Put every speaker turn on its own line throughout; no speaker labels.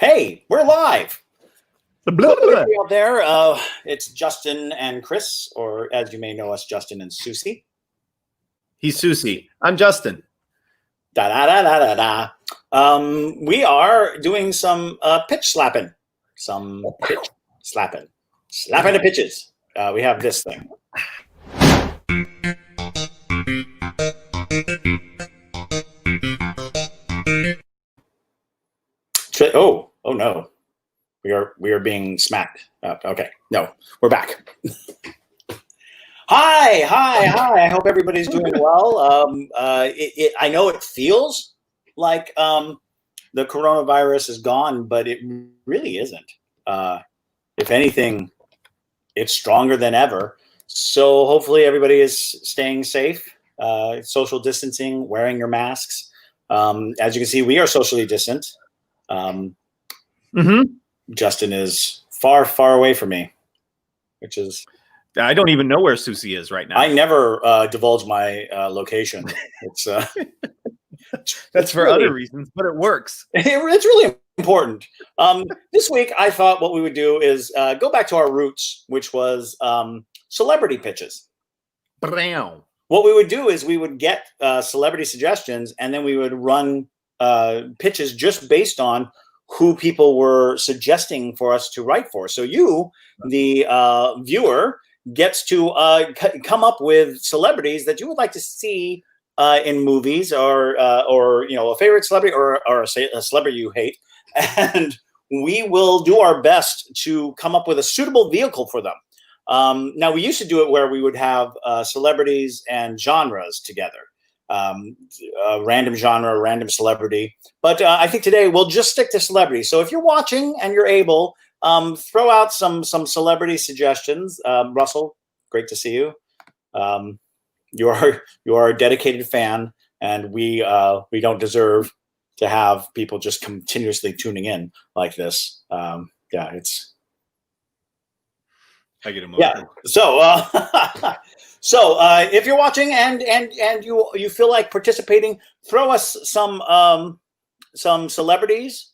Hey, we're live.
Blah, blah.
Everybody out there, it's Justin and Chris, or as you may know us, Justin and Soucy.
He's Soucy. I'm Justin.
Da da da da da da. We are doing some pitch slapping, slapping the pitches. We have this thing. Oh no. We are being smacked. Okay, no, we're back. Hi. I hope everybody's doing well. I know it feels like the coronavirus is gone, but it really isn't. If anything, it's stronger than ever. So hopefully everybody is staying safe, social distancing, wearing your masks. As you can see, we are socially distant. Justin is far away from me, which is...
I don't even know where Soucy is right now.
I never divulge my location. It's
that's for really, other reasons, but it works.
It's really important. This week, I thought what we would do is go back to our roots, which was celebrity pitches.
Brown.
What we would do is we would get celebrity suggestions, and then we would run pitches just based on who people were suggesting for us to write for. So you, the viewer, gets to come up with celebrities that you would like to see in movies, or a favorite celebrity, or a celebrity you hate, and we will do our best to come up with a suitable vehicle for them. Now, we used to do it where we would have celebrities and genres together. Random genre, random celebrity. But I think today we'll just stick to celebrity. So if you're watching and you're able, throw out some celebrity suggestions. Russell, great to see you. You are a dedicated fan, and we don't deserve to have people just continuously tuning in like this. It's...
I get emotional.
Yeah. So if you're watching and you feel like participating, throw us some celebrities,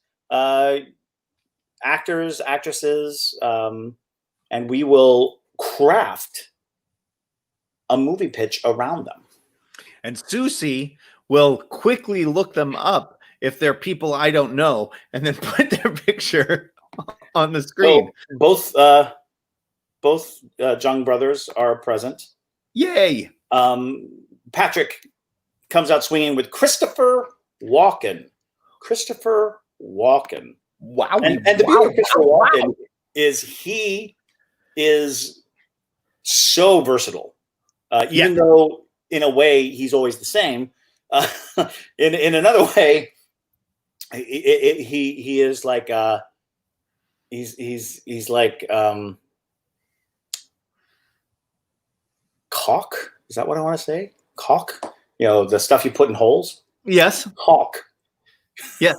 actors, actresses, and we will craft a movie pitch around them.
And Soucy will quickly look them up if they're people I don't know, and then put their picture on the screen.
So both Jung brothers are present.
Yay!
Patrick comes out swinging with Christopher Walken. Christopher Walken.
Wow!
And the beauty of Christopher Walken is he is so versatile. Even though in a way he's always the same, in another way, he is like he's like caulk. Is that what I want to say? Caulk? The stuff you put in holes?
Yes.
Caulk.
Yes.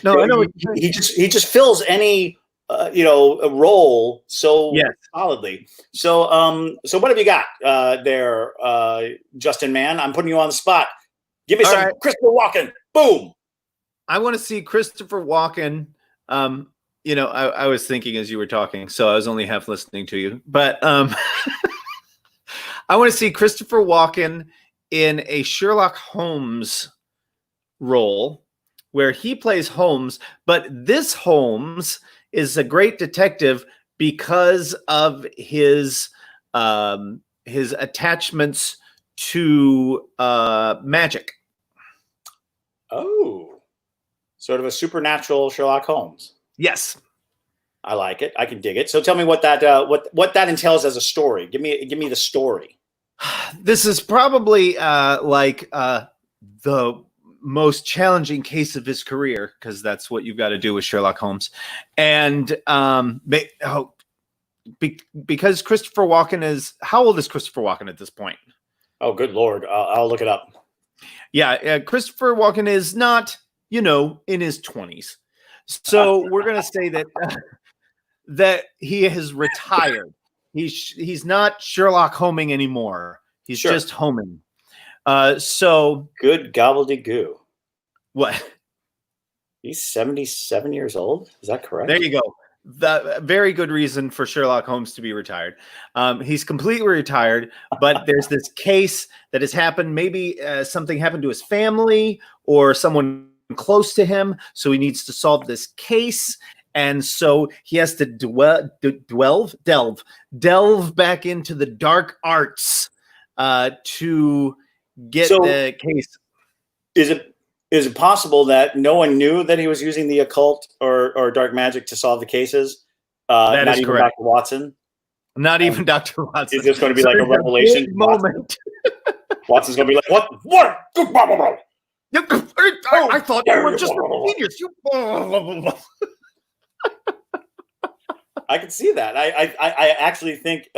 No, I know.
He just fills any a role so solidly. So what have you got there, Justin, man? I'm putting you on the spot. Give me some Christopher Walken. Boom.
I want to see Christopher Walken. I was thinking as you were talking, so I was only half listening to you, but I want to see Christopher Walken in a Sherlock Holmes role where he plays Holmes, but this Holmes is a great detective because of his attachments to magic.
Oh, sort of a supernatural Sherlock Holmes.
Yes.
I like it. I can dig it. So tell me what that entails as a story. Give me the story.
This is probably the most challenging case of his career, because that's what you've got to do with Sherlock Holmes, and because Christopher Walken is... How old is Christopher Walken at this point?
Oh, good Lord! I'll look it up.
Yeah, Christopher Walken is not, in his 20s. So we're gonna say that that he has retired. He's not Sherlock Homing anymore. He's just homing. So
good gobbledygoo.
What?
He's 77 years old. Is that correct?
There you go. The very good reason for Sherlock Holmes to be retired. He's completely retired, but there's this case that has happened. Maybe something happened to his family or someone close to him, so he needs to solve this case. And so he has to delve back into the dark arts to get the case.
Is it possible that no one knew that he was using the occult or dark magic to solve the cases?
That
not
is
even
correct.
Dr. Watson?
Not even Dr. Watson.
It's just going to be like a revelation
moment.
Watson's going to be like, what? What?
I thought you were just a genius.
I can see that. I actually think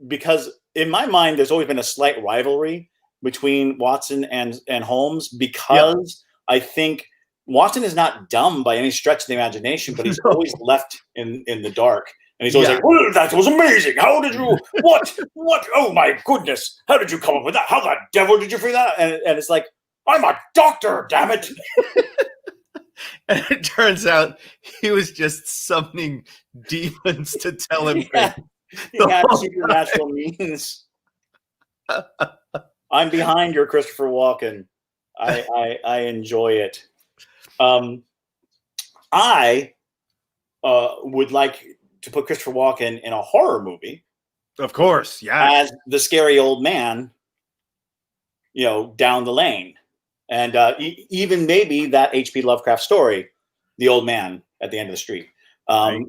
because in my mind, there's always been a slight rivalry between Watson and Holmes because I think Watson is not dumb by any stretch of the imagination, but he's always left in the dark. And he's always like, well, that was amazing. How did you, what? Oh my goodness. How did you come up with that? How the devil did you figure that out? And it's like, I'm a doctor, damn it.
And it turns out he was just summoning demons to tell him.
He had supernatural means. I'm behind your Christopher Walken. I enjoy it. I would like to put Christopher Walken in a horror movie.
Of course, yeah.
As the scary old man, down the lane. And even maybe that H.P. Lovecraft story, The Old Man at the End of the Street.
Right.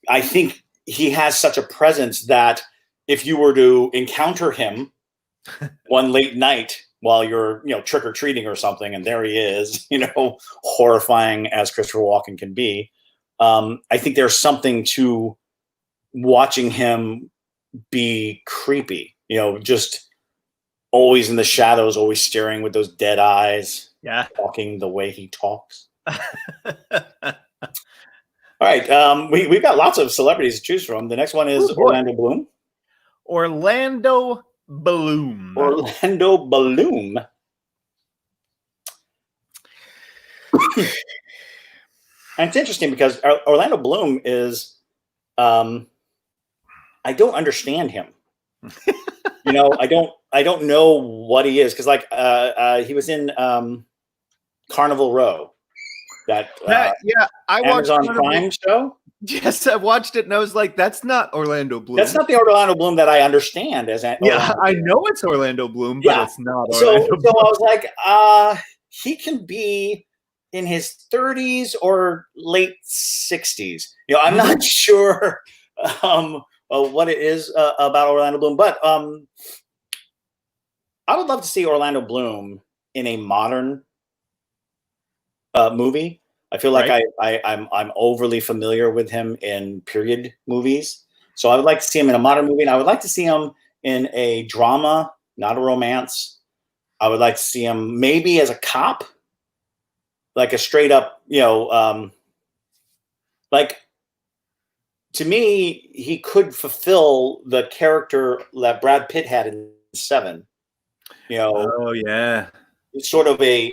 I think he has such a presence that if you were to encounter him one late night while you're, trick-or-treating or something, and there he is, horrifying as Christopher Walken can be, I think there's something to watching him be creepy, just always in the shadows, always staring with those dead eyes, talking the way he talks. All right, we've got lots of celebrities to choose from. The next one is Orlando Bloom.
Orlando Bloom.
Orlando Bloom. And it's interesting because Orlando Bloom is, I don't understand him. I don't know what he is because, he was in Carnival Row, that
I watched
Amazon Prime show.
Yes, I watched it and I was like, "That's not Orlando Bloom.
That's not the Orlando Bloom that I understand as."
I know it's Orlando Bloom, but it's not. Orlando Bloom.
So I was like, he can be in his 30s or late 60s. I'm not sure what it is about Orlando Bloom, but I would love to see Orlando Bloom in a modern movie. I feel like I'm overly familiar with him in period movies, so I would like to see him in a modern movie, and I would like to see him in a drama, not a romance. I would like to see him maybe as a cop, like a straight up, to me, he could fulfill the character that Brad Pitt had in Seven.
Oh yeah.
It's sort of a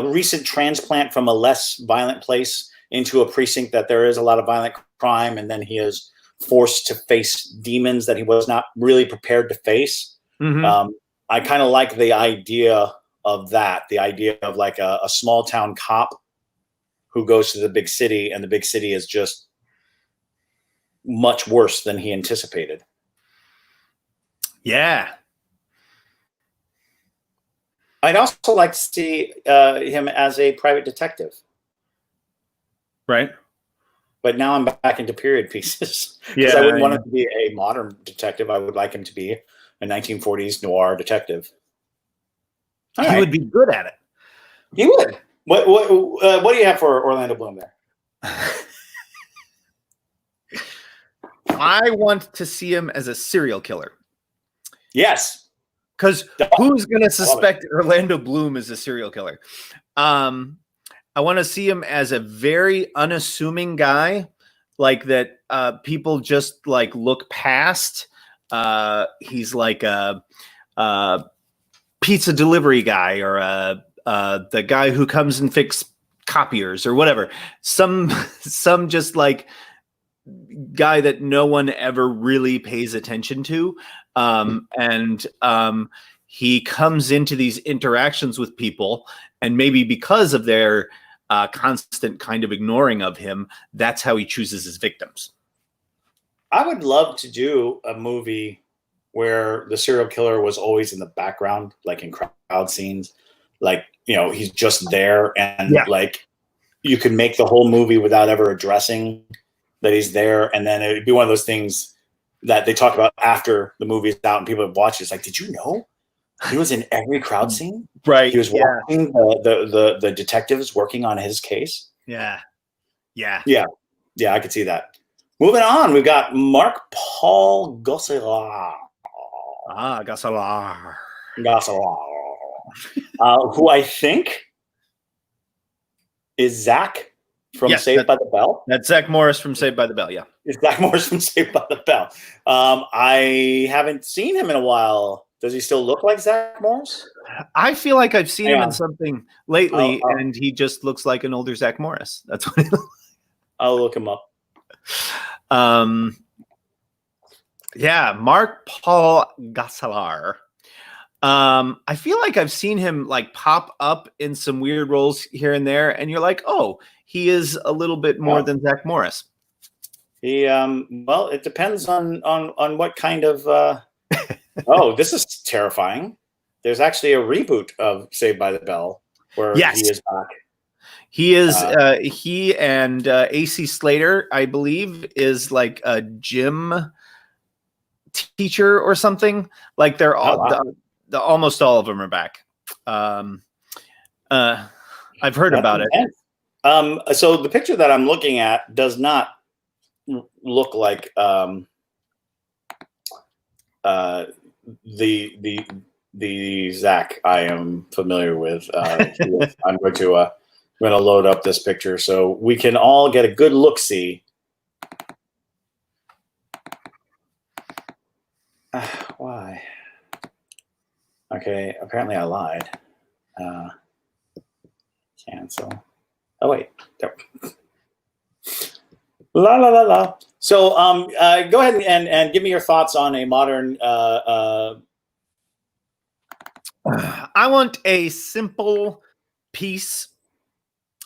recent transplant from a less violent place into a precinct that there is a lot of violent crime, and then he is forced to face demons that he was not really prepared to face.
Mm-hmm.
I kind of like the idea of that, the idea of like a small town cop who goes to the big city, and the big city is just much worse than he anticipated.
Yeah.
I'd also like to see him as a private detective.
Right.
But now I'm back into period pieces. Because I wouldn't want him to be a modern detective. I would like him to be a 1940s noir detective.
He would be good at it.
He would. What do you have for Orlando Bloom there?
I want to see him as a serial killer.
Yes.
Because who's going to suspect Orlando Bloom is a serial killer? I want to see him as a very unassuming guy, like that people just like look past. He's like a pizza delivery guy or the guy who comes and fix copiers or whatever. Some just like guy that no one ever really pays attention to. And he comes into these interactions with people, and maybe because of their constant kind of ignoring of him, that's how he chooses his victims.
I would love to do a movie where the serial killer was always in the background, like in crowd scenes, like, you know, he's just there, and like you could make the whole movie without ever addressing that he's there. And then it would be one of those things that they talk about after the movie is out and people have watched it. It's like, did you know he was in every crowd scene?
Right.
He was watching the detectives working on his case.
Yeah.
I could see that. Moving on, we've got Marc-Paul Gosselaar.
Gosselaar.
Who I think is Zach from Saved by the Bell.
That's Zach Morris from Saved by the Bell, yeah.
It's Zach Morris from Saved by the Bell. I haven't seen him in a while. Does he still look like Zach Morris?
I feel like I've seen him in something lately, and he just looks like an older Zach Morris. That's what he looks like.
I'll look him up.
Marc-Paul Gosselaar. I feel like I've seen him like pop up in some weird roles here and there, and you're like, oh, he is a little bit more than Zach Morris.
He well, it depends on what kind of oh, this is terrifying. There's actually a reboot of Saved by the Bell where he is back.
He is he and AC Slater, I believe, is like a gym teacher or something. Like they're all almost all of them are back. I've heard about it.
So the picture that I'm looking at does not look like the Zach I am familiar with. I'm going to load up this picture so we can all get a good look-see. Why? Okay, apparently I lied. Cancel. Oh wait. There. La la la la. So go ahead and give me your thoughts on a modern
I want a simple piece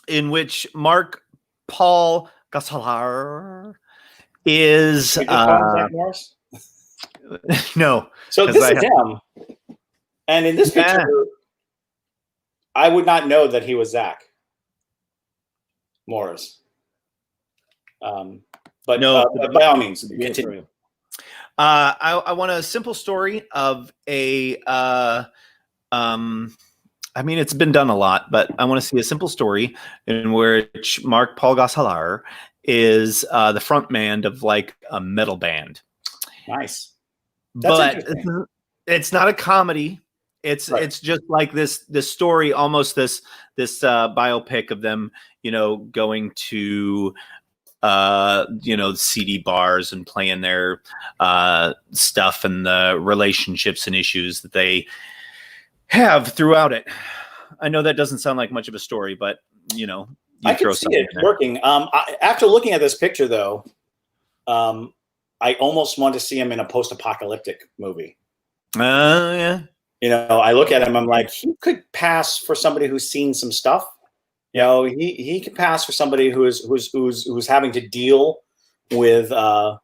in which Marc-Paul Gosselaar is
Zach Morris?
No.
So this is him. And in this picture, I would not know that he was Zach Morris. But no, by all means, continue.
I want a simple story of a I mean, it's been done a lot, but I want to see a simple story in which Marc-Paul Gosselaar is the front man of like a metal band.
Nice.
But it's not a comedy. It's just like this story, almost this biopic of them, you know, going to CD bars and playing their stuff and the relationships and issues that they have throughout it. I know that doesn't sound like much of a story, but you know,
I can see it working. After looking at this picture, though, I almost want to see him in a post-apocalyptic movie.
Yeah.
You know, I look at him, I'm like, he could pass for somebody who's seen some stuff. You know, he could pass for somebody who's having to deal with the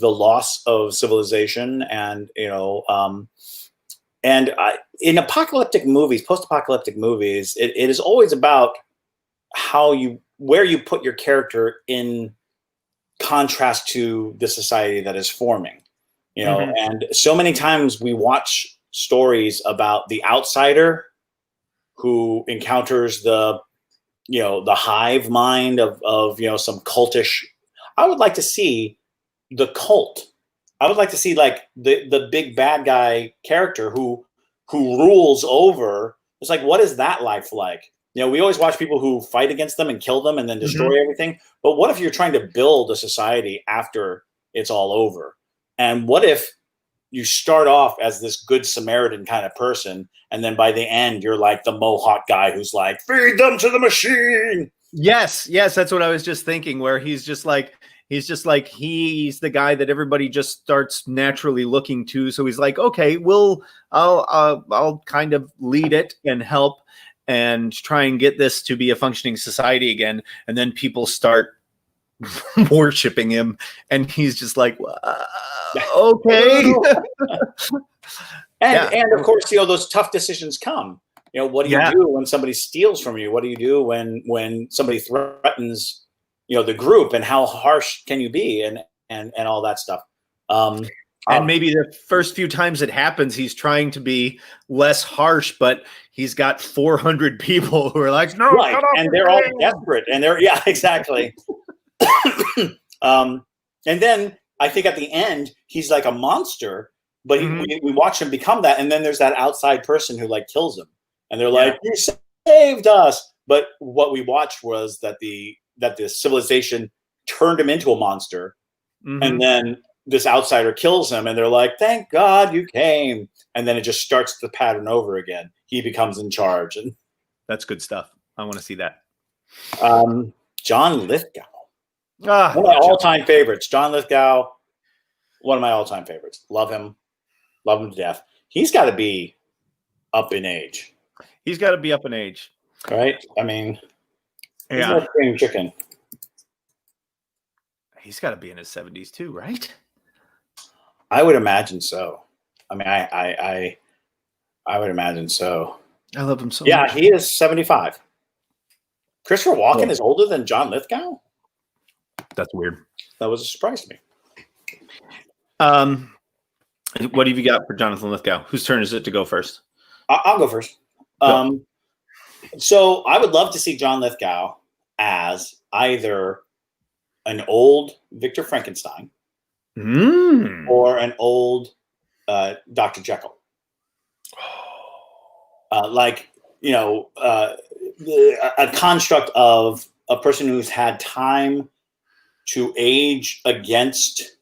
loss of civilization, and you know, in apocalyptic movies, post-apocalyptic movies, it is always about where you put your character in contrast to the society that is forming. You know, and so many times we watch stories about the outsider who encounters the hive mind of some cultish. I would like to see the cult. I would like to see like the big bad guy character who rules over. It's like, what is that life like? You know, we always watch people who fight against them and kill them and then destroy everything. But what if you're trying to build a society after it's all over? And what if you start off as this good Samaritan kind of person, and then by the end you're like the Mohawk guy who's like, feed them to the machine.
Yes, that's what I was just thinking, where he's the guy that everybody just starts naturally looking to. So he's like, okay, I'll kind of lead it and help and try and get this to be a functioning society again. And then people start worshiping him, and he's just like, okay.
And of course, those tough decisions come. What do you do when somebody steals from you? What do you do when somebody threatens, the group, and how harsh can you be, and all that stuff.
And maybe the first few times it happens, he's trying to be less harsh, but he's got 400 people who are like, no,
right, and they're all desperate, and exactly. And then I think at the end he's like a monster, but we watch him become that, and then there's that outside person who like kills him, and they're like, you saved us. But what we watched was that the civilization turned him into a monster, and then this outsider kills him, and they're like, thank God you came. And then it just starts the pattern over again. He becomes in charge, and
that's good stuff. I want to see that.
John Lithgow. One of my all-time favorites. John Lithgow, one of my all-time favorites. Love him to death. He's got to be up in age. Right? I mean, he's no spring chicken.
He's got to be in his 70s too, right?
I would imagine so. I mean, I would imagine so.
I love him so much.
Yeah, he is 75. Christopher Walken is older than John Lithgow?
That's weird.
That was a surprise to me.
What have you got for Jonathan Lithgow? Whose turn is it to go first?
I'll go first. So I would love to see John Lithgow as either an old Victor Frankenstein or an old Dr. Jekyll. A construct of a person who's had time to age against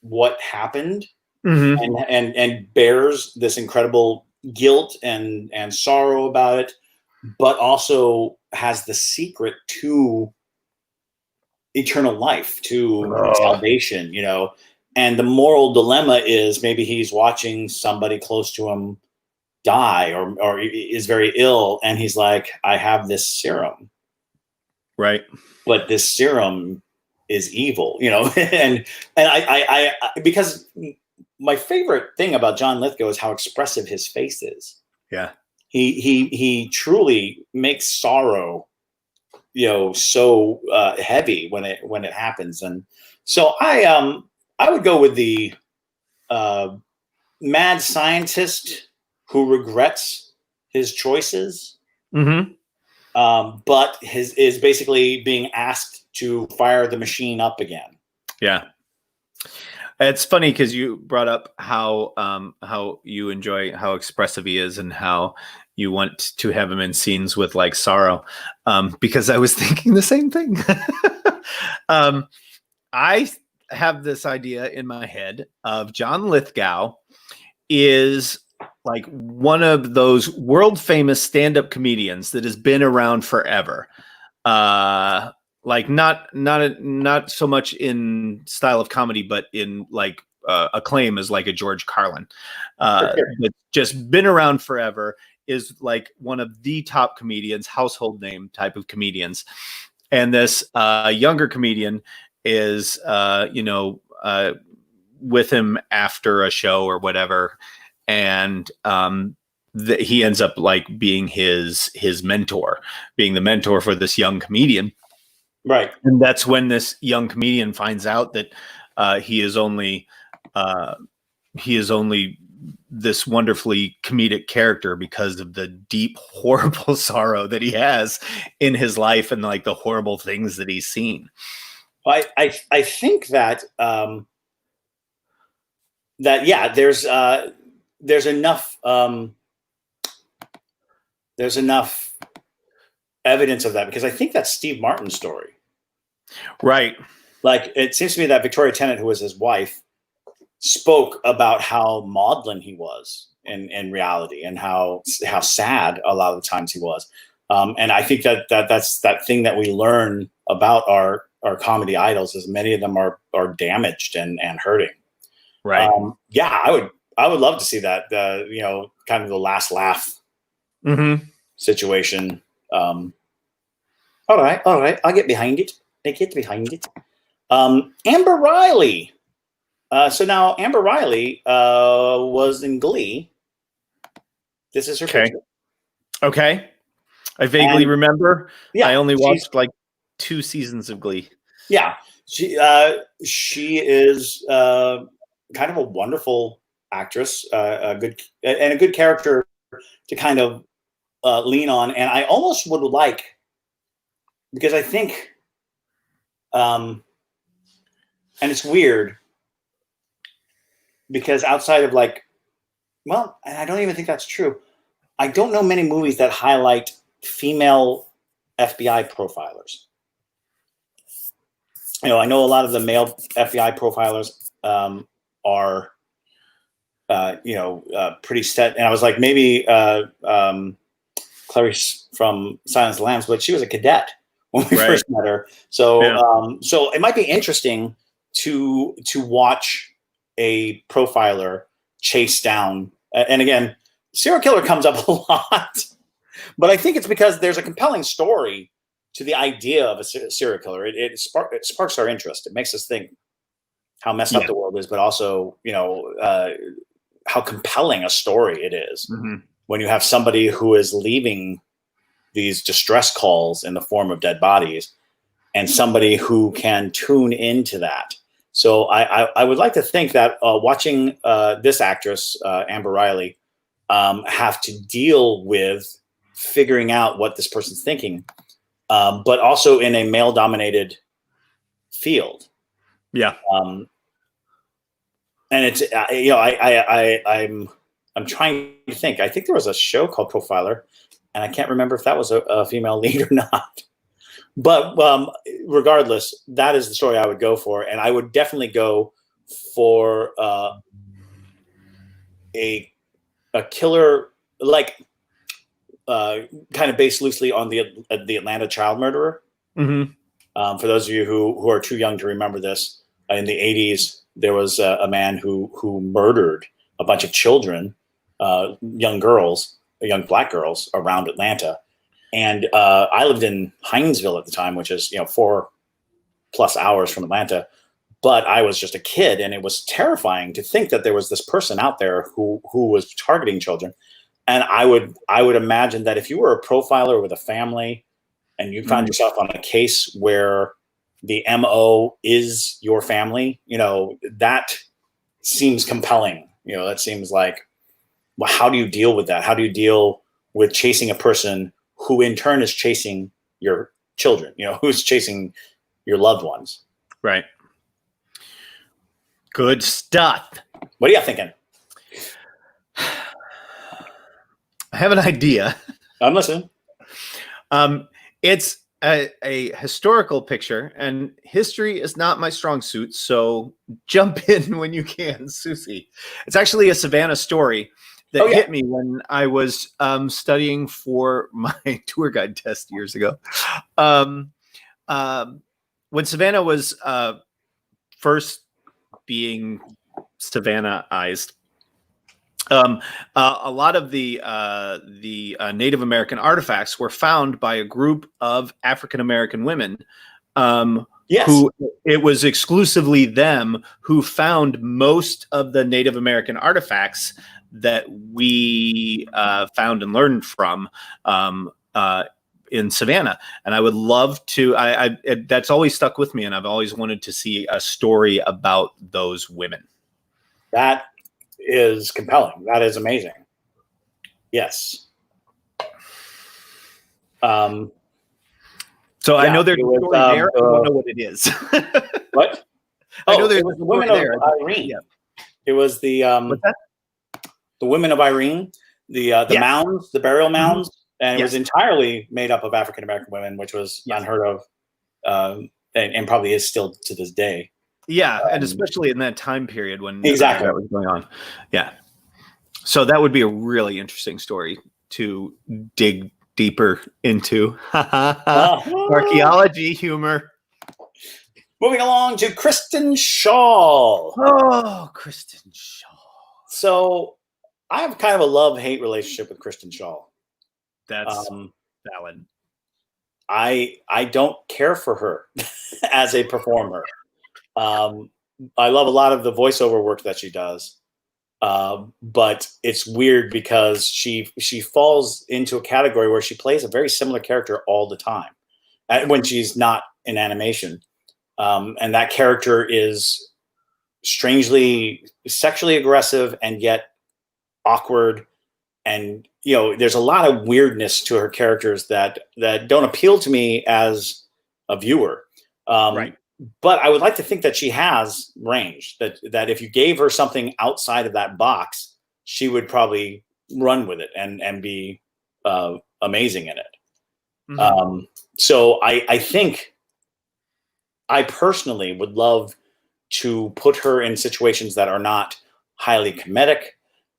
what happened and bears this incredible guilt and sorrow about it, but also has the secret to eternal life, to salvation, and the moral dilemma is maybe he's watching somebody close to him die or is very ill, and he's like, I have this serum,
right,
but this serum is evil, and I because my favorite thing about John Lithgow is how expressive his face is.
Yeah,
he truly makes sorrow so heavy when it happens. And so I would go with the mad scientist who regrets his choices, but is basically being asked to fire the machine up again.
Yeah. It's funny because you brought up how you enjoy how expressive he is and how you want to have him in scenes with like sorrow, because I was thinking the same thing. I have this idea in my head of John Lithgow is like one of those world famous stand-up comedians that has been around forever. Like not so much in style of comedy, but in like acclaim as like a George Carlin. That's just been around forever, is like one of the top comedians, household name type of comedians. And this younger comedian is, with him after a show or whatever. And he ends up like being his mentor, being the mentor for this young comedian.
Right.
And that's when this young comedian finds out that he is only this wonderfully comedic character because of the deep, horrible sorrow that he has in his life and like the horrible things that he's seen.
I think that there's enough evidence of that, because I think that's Steve Martin's story.
Right.
Like, it seems to me that Victoria Tennant, who was his wife, spoke about how maudlin he was in reality, and how sad a lot of the times he was. And I think that's that thing that we learn about our comedy idols, is many of them are damaged and hurting.
Right.
Yeah, I would love to see that, kind of the last laugh situation. All right, I'll get behind it. I get behind it. Amber Riley. So now Amber Riley was in Glee. This is her picture.
Okay. I vaguely remember.
Yeah,
I only watched like 2 seasons of Glee.
Yeah, she is kind of a wonderful actress, a good character to kind of lean on. And I almost would like, because I think, and it's weird, because outside of and I don't even think that's true. I don't know many movies that highlight female FBI profilers. I know a lot of the male FBI profilers are, pretty set. And I was like, maybe Clarice from Silence of the Lambs, but she was a cadet when we first met her. So, so it might be interesting to watch a profiler chase down. And again, serial killer comes up a lot, but I think it's because there's a compelling story to the idea of a serial killer. It sparks our interest. It makes us think how messed up the world is, but also, how compelling a story it is when you have somebody who is leaving these distress calls in the form of dead bodies, and somebody who can tune into that. So I would like to think that watching this actress, Amber Riley, have to deal with figuring out what this person's thinking, but also in a male-dominated field. Yeah. And it's I'm trying to think. I think there was a show called Profiler, and I can't remember if that was a female lead or not. But regardless, that is the story I would go for, and I would definitely go for a killer kind of based loosely on the Atlanta child murderer. For those of you who are too young to remember this, in the 80s, there was a man who murdered a bunch of children, young black girls around Atlanta. And I lived in Hinesville at the time, which is 4+ hours from Atlanta. But I was just a kid, and it was terrifying to think that there was this person out there who was targeting children. And I would imagine that if you were a profiler with a family, and you found yourself on a case where the MO is your family, that seems compelling. That seems like, well, how do you deal with that? How do you deal with chasing a person who in turn is chasing your children, who's chasing your loved ones? Right.
Good stuff.
What are you thinking?
I have an idea.
I'm listening.
It's a historical picture, and history is not my strong suit, so jump in when you can, Soucy. It's actually a Savannah story that hit me when I was studying for my tour guide test years ago. When Savannah was first being Savannahized, a lot of the Native American artifacts were found by a group of African American women. Who it was exclusively them who found most of the Native American artifacts that we found and learned from in Savannah. And I would love to. That's always stuck with me, and I've always wanted to see a story about those women.
That is compelling. That is amazing. Yes.
So I know there's a story there. I don't know what it is.
What?
I know there's
it was the women of Irene. Yeah. It was the women of Irene, the mounds, the burial mounds, and it was entirely made up of African American women, which was unheard of, and probably is still to this day.
Yeah, and especially in that time period when
Exactly.
that was going on. Yeah. So that would be a really interesting story to dig deeper into. Archaeology humor.
Moving along to Kristen Shaw.
Oh, Kristen Shaw.
So I have kind of a love-hate relationship with Kristen Shaw.
That's valid.
I don't care for her as a performer. I love a lot of the voiceover work that she does. But it's weird because she falls into a category where she plays a very similar character all the time when she's not in animation. And that character is strangely sexually aggressive and yet awkward. And, there's a lot of weirdness to her characters that don't appeal to me as a viewer.
Right.
But I would like to think that she has range, that if you gave her something outside of that box, she would probably run with it and be amazing in it.
Mm-hmm.
So I think I personally would love to put her in situations that are not highly comedic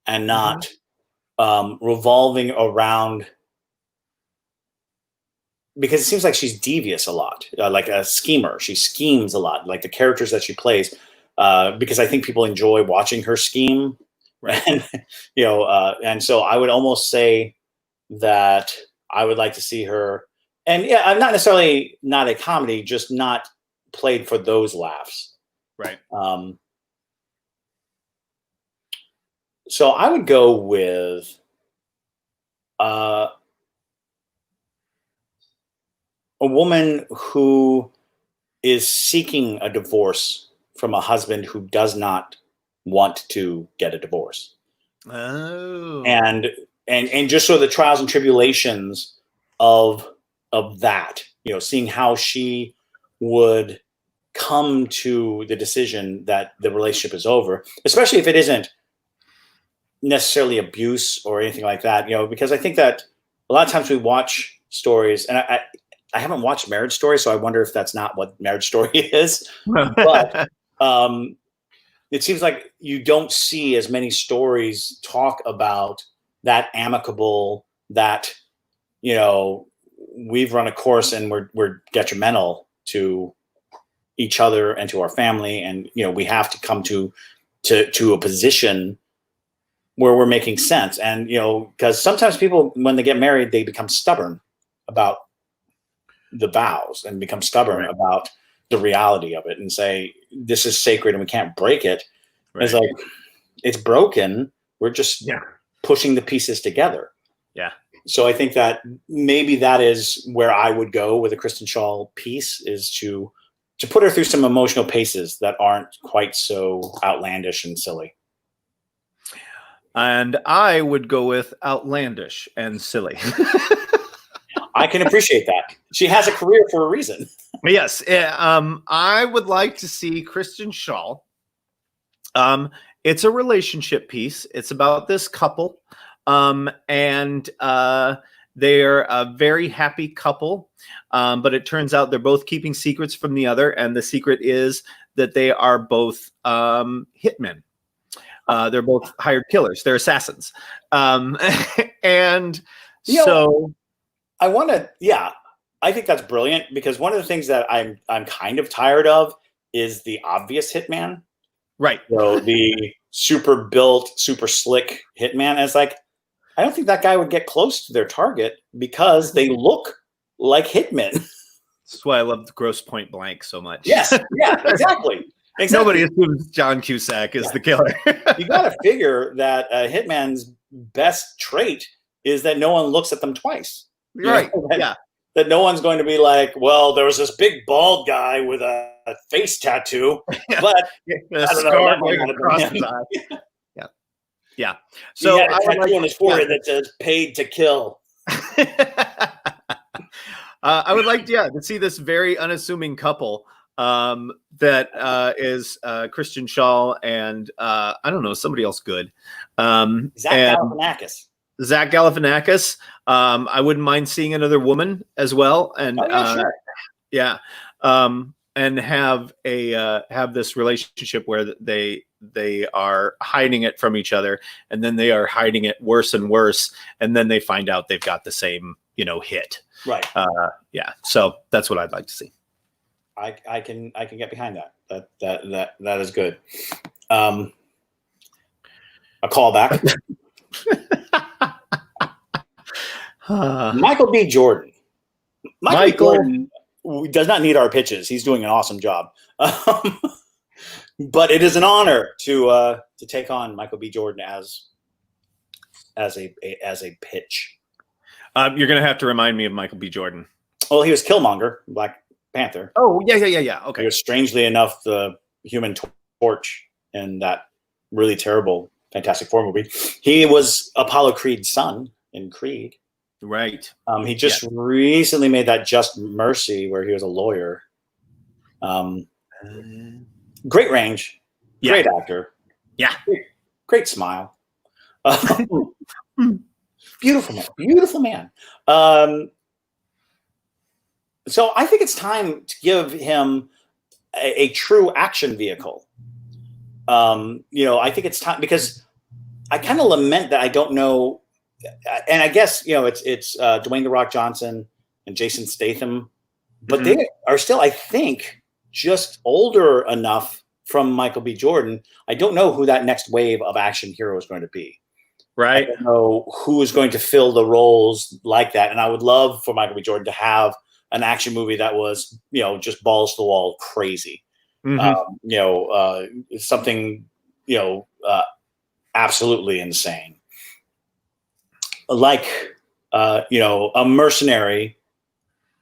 and not revolving around, because it seems like she's devious a lot, like a schemer. She schemes a lot, like the characters that she plays, because I think people enjoy watching her scheme.
Right.
And, and so I would almost say that I would like to see her. And yeah, I'm not necessarily not a comedy, just not played for those laughs.
Right.
So I would go with a woman who is seeking a divorce from a husband who does not want to get a divorce.
Oh.
And just sort of the trials and tribulations of that, seeing how she would come to the decision that the relationship is over, especially if it isn't necessarily abuse or anything like that, because I think that a lot of times we watch stories, and I haven't watched Marriage Story, so I wonder if that's not what Marriage Story is. But it seems like you don't see as many stories talk about that amicable, that, we've run a course and we're detrimental to each other and to our family. And, we have to come to a position where we're making sense. And, because sometimes people, when they get married, they become stubborn about the vows and become stubborn about the reality of it and say, this is sacred and we can't break it. Right. It's like, it's broken. We're just pushing the pieces together.
Yeah.
So I think that maybe that is where I would go with a Kristen Shaw piece, is to put her through some emotional paces that aren't quite so outlandish and silly.
And I would go with outlandish and silly.
I can appreciate that. She has a career for a reason.
Yes. I would like to see Kristen Shaw. It's a relationship piece. It's about this couple. And they're a very happy couple. But it turns out they're both keeping secrets from the other. And the secret is that they are both hitmen. They're both hired killers. They're assassins. And so
I want to, I think that's brilliant, because one of the things that I'm kind of tired of is the obvious hitman.
Right.
So the super built, super slick hitman. And it's like, I don't think that guy would get close to their target because they look like hitmen.
That's why I love Grosse Point Blank so much.
Yes. Yeah, exactly.
Nobody assumes John Cusack is the killer.
You got to figure that a hitman's best trait is that no one looks at them twice.
Right. Yeah.
That no one's going to be like, well, there was this big bald guy with a face tattoo, but
a scar going across his eye. Yeah. Yeah.
So he had a tattoo on his forehead that says "paid to kill."
I would like, to see this very unassuming couple that is Kristen Shaw and I don't know, somebody else good.
Zach Galifianakis.
Zach Galifianakis. I wouldn't mind seeing another woman as well. And
sure.
yeah. and have this relationship where they are hiding it from each other, and then they are hiding it worse and worse, and then they find out they've got the same hit.
Right.
Yeah. So that's what I'd like to see.
I can get behind that. That is good. A callback. Michael B. Jordan. Michael B. Jordan does not need our pitches. He's doing an awesome job. But it is an honor to take on Michael B. Jordan as a pitch.
You're going to have to remind me of Michael B. Jordan.
Well, he was Killmonger, Black Panther.
Oh, yeah. Okay.
He was, strangely enough, the Human Torch in that really terrible Fantastic Four movie. He was Apollo Creed's son in Creed.
Right.
He just recently made that Just Mercy, where he was a lawyer. Great range. Great actor.
Yeah.
Great smile. Beautiful man. So I think it's time to give him a true action vehicle. I think it's time, because I kind of lament that I don't know. And I guess, it's Dwayne "The Rock" Johnson and Jason Statham, but they are still, I think, just older enough from Michael B. Jordan. I don't know who that next wave of action hero is going to be.
Right.
I don't know who is going to fill the roles like that. And I would love for Michael B. Jordan to have an action movie that was, just balls to the wall crazy. Something, absolutely insane. Like, a mercenary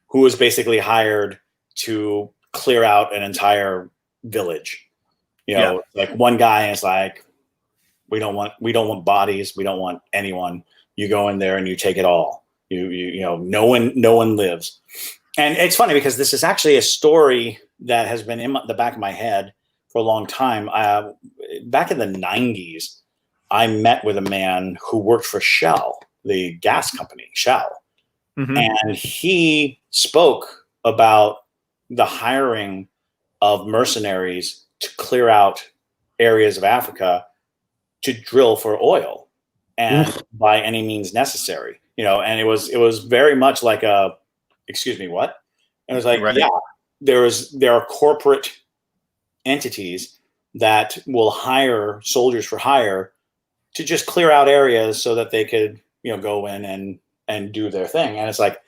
who was basically hired to clear out an entire village. Like one guy is like, we don't want bodies. We don't want anyone. You go in there and you take it all. No one lives. And it's funny because this is actually a story that has been in the back of my head for a long time. Back in the 90s, I met with a man who worked for Shell, the gas company, Shell. And he spoke about the hiring of mercenaries to clear out areas of Africa to drill for oil and by any means necessary, and it was very much like excuse me, what? And it was like, yeah, there are corporate entities that will hire soldiers for hire to just clear out areas so that they could, go in and do their thing. And it's like,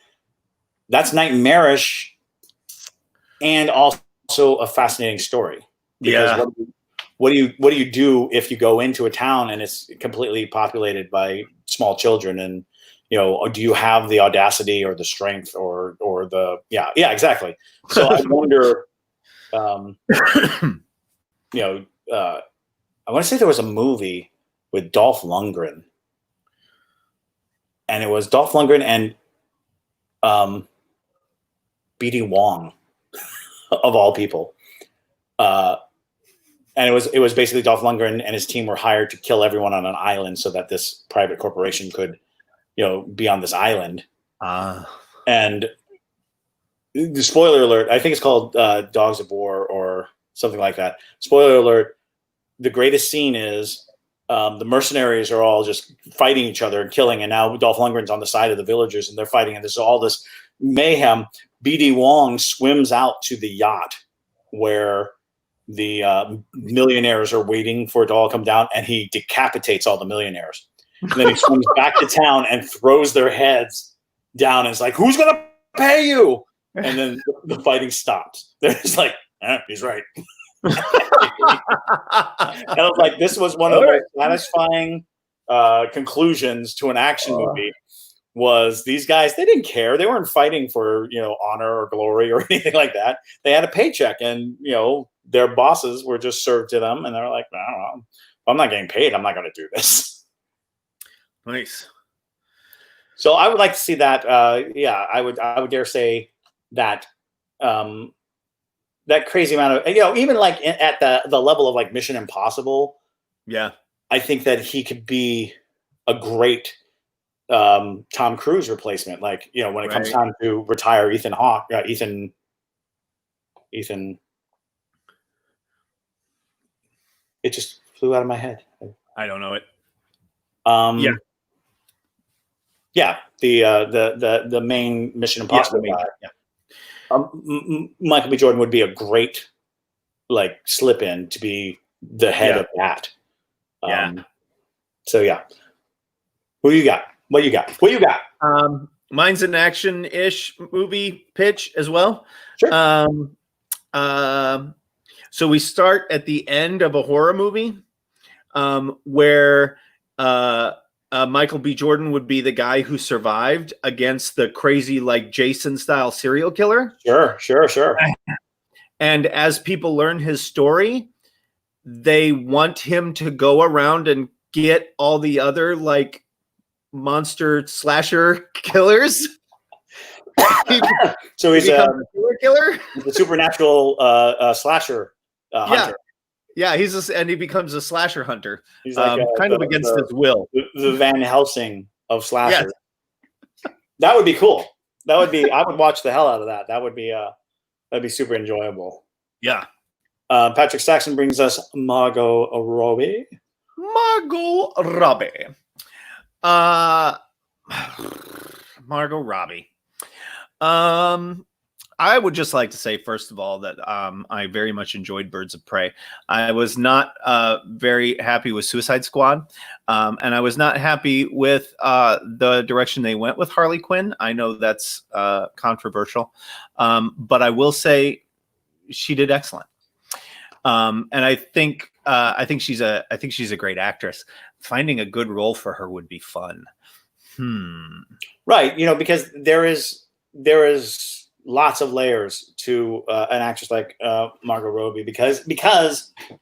that's nightmarish and also a fascinating story. Because what do you do if you go into a town and it's completely populated by small children? And do you have the audacity or the strength or the exactly. So I wonder, I want to say there was a movie with Dolph Lundgren, and it was Dolph Lundgren and BD Wong of all people. And it was basically Dolph Lundgren and his team were hired to kill everyone on an island so that this private corporation could, be on this island. And the spoiler alert, I think it's called Dogs of War or something like that. Spoiler alert, the greatest scene is the mercenaries are all just fighting each other and killing. And now Dolph Lundgren's on the side of the villagers and they're fighting. And there's all this mayhem. BD Wong swims out to the yacht where the millionaires are waiting for it to all come down, and he decapitates all the millionaires. And then he swims back to town and throws their heads down and is like, who's going to pay you? And then the fighting stops. They're just like, he's right. And I was like, this was one of the most satisfying conclusions to an action movie. Was these guys, they didn't care. They weren't fighting for, honor or glory or anything like that. They had a paycheck, and, their bosses were just served to them. And they're like, I don't know, if I'm not getting paid, I'm not going to do this.
Nice.
So I would like to see that. I would dare say that, that crazy amount of, even like at the level of like Mission Impossible. Yeah. I think that he could be a great, Tom Cruise replacement. Like, when it comes time to retire Ethan Hawke, Ethan Ethan. It just flew out of my head.
I don't know it.
Yeah. Yeah, the main Mission Impossible guy. Michael B. Jordan would be a great like slip in to be the head of that. So yeah, who you got? What you got? What you got?
Mine's an action-ish movie pitch as well.
Sure.
So we start at the end of a horror movie, where Michael B. Jordan would be the guy who survived against the crazy, like Jason-style serial killer.
Sure.
And as people learn his story, they want him to go around and get all the other like monster slasher killers.
So he's
a killer.
He's a supernatural slasher hunter.
Yeah, and he becomes a slasher hunter.
He's like
kind of against his will.
The Van Helsing of slashers. Yes. That would be cool. That would be. I would watch the hell out of that. That would be. That'd be super enjoyable.
Yeah.
Patrick Saxon brings us Margot Robbie.
Margot Robbie. I would just like to say, first of all, that I very much enjoyed Birds of Prey. I was not very happy with Suicide Squad, and I was not happy with the direction they went with Harley Quinn. I know that's controversial, but I will say she did excellent. And I think she's a great actress. Finding a good role for her would be fun.
Right, because there is lots of layers to an actress like Margot Robbie because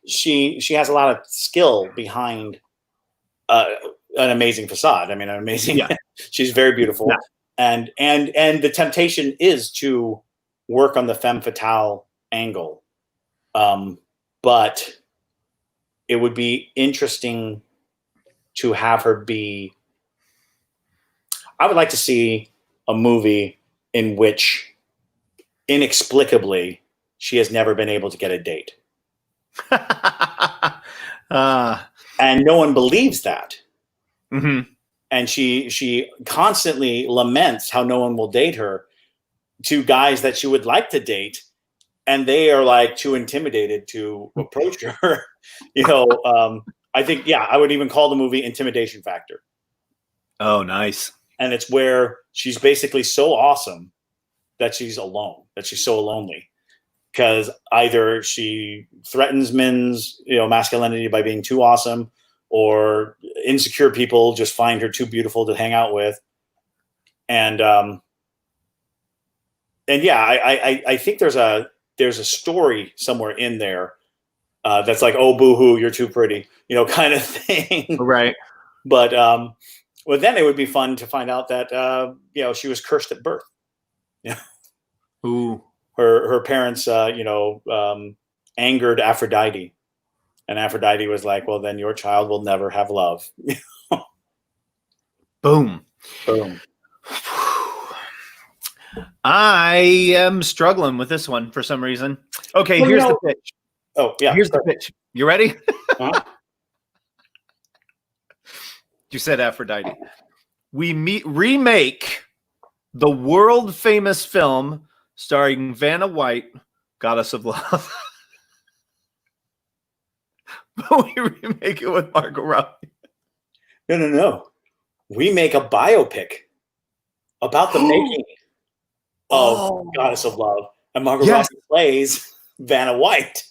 she has a lot of skill behind an amazing facade. I mean, an amazing. Yeah. She's very beautiful, and the temptation is to work on the femme fatale angle, but it would be interesting to have her be. I would like to see a movie in which inexplicably she has never been able to get a date. And no one believes that.
Mm-hmm.
And she constantly laments how no one will date her to guys that she would like to date. And they are like too intimidated to approach her. I think, I would even call the movie Intimidation Factor.
Oh, nice.
And it's where she's basically so awesome that she's alone, that she's so lonely, because either she threatens men's, masculinity by being too awesome, or insecure people just find her too beautiful to hang out with. And I think there's a story somewhere in there that's like, oh, boo-hoo, you're too pretty, kind of thing.
Right.
But then it would be fun to find out that she was cursed at birth.
Ooh.
Her parents, angered Aphrodite, and Aphrodite was like, "Well, then your child will never have love."
Boom. I am struggling with this one for some reason. Okay, here's the pitch.
Oh yeah,
here's the pitch. You ready?
Uh-huh.
You said Aphrodite. We remake the world famous film starring Vanna White, Goddess of Love. But we remake it with Margot Robbie.
No. We make a biopic about the making of Goddess of Love, and Margot Robbie plays Vanna White.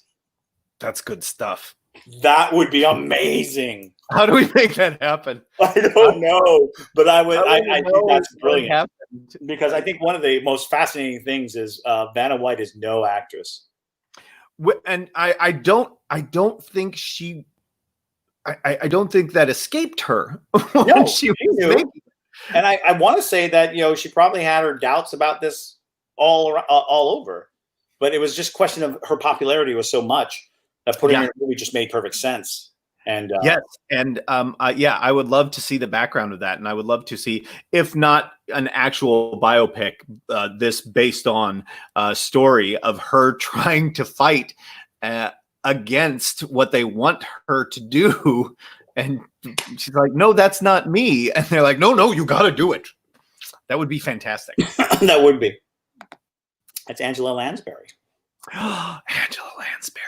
That's good stuff.
That would be amazing.
How do we make that happen?
I don't know, but I think that's brilliant. Because I think one of the most fascinating things is Vanna White is no actress,
and I don't think she. I don't think that escaped her.
No,
she was
and I want to say that she probably had her doubts about this all over, but it was just a question of her popularity was so much that putting her in a movie just made perfect sense. And
Yes, and yeah, I would love to see the background of that, and I would love to see, if not an actual biopic, this based on a story of her trying to fight against what they want her to do, and she's like, "No, that's not me," and they're like, "No, no, you got to do it." That would be fantastic.
that would be. That's Angela Lansbury.
Angela Lansbury.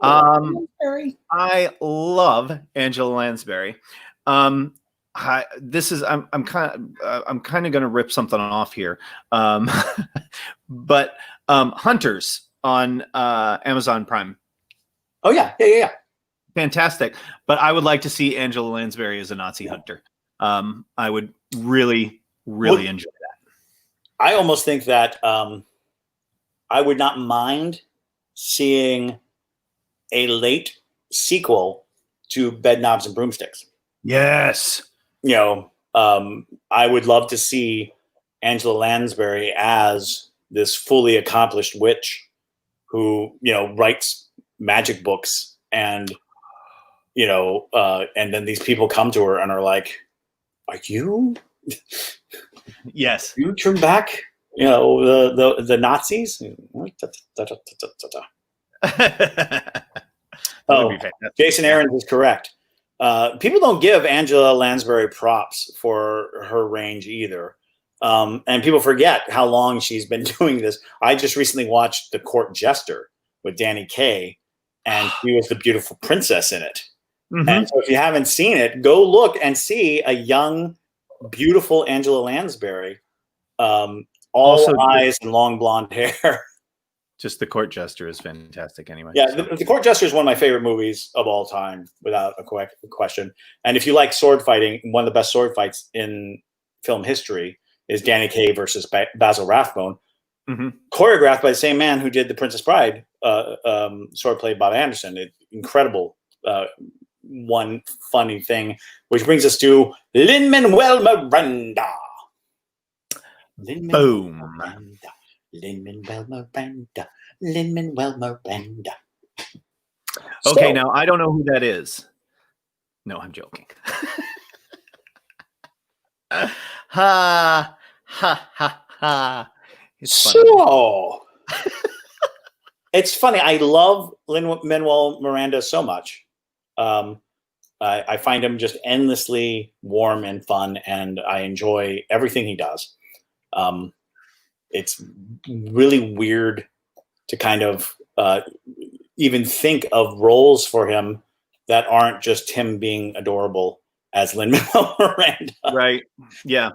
Lansbury.
I love Angela Lansbury. This is I'm kind of going to rip something off here, but Hunters on Amazon Prime.
Oh yeah.
Fantastic. But I would like to see Angela Lansbury as a Nazi hunter. I would really enjoy that.
I almost think that I would not mind seeing a late sequel to Bed Knobs and Broomsticks.
Yes.
You know, I would love to see Angela Lansbury as this fully accomplished witch who, you know, writes magic books, and, you know, and then these people come to her and are like, "Are you?
Yes.
You turn back? You know, the Nazis?" Oh, Jason Aaron is correct. People don't give Angela Lansbury props for her range either. And people forget how long she's been doing this. I just recently watched The Court Jester with Danny Kaye, and she was the beautiful princess in it. Mm-hmm. And so if you haven't seen it, go look and see a young, beautiful Angela Lansbury, all also eyes and long blonde hair.
Just The Court Jester is fantastic anyway.
Yeah, so. The Court Jester is one of my favorite movies of all time, without a question. And if you like sword fighting, one of the best sword fights in film history is Danny Kaye versus Basil Rathbone, choreographed by the same man who did The Princess Bride, sword play Bob Anderson. Incredible, one funny thing, which brings us to Lin-Manuel Miranda.
Boom.
Lin-Manuel Miranda. Lin-Manuel Miranda.
Okay, so, now I don't know who that is. No, I'm joking. Ha ha ha ha.
It's funny. It's funny. I love Lin-Manuel Miranda so much. I find him just endlessly warm and fun, and I enjoy everything he does. It's really weird to kind of even think of roles for him that aren't just him being adorable as Lin-Manuel Miranda.
Right. Yeah.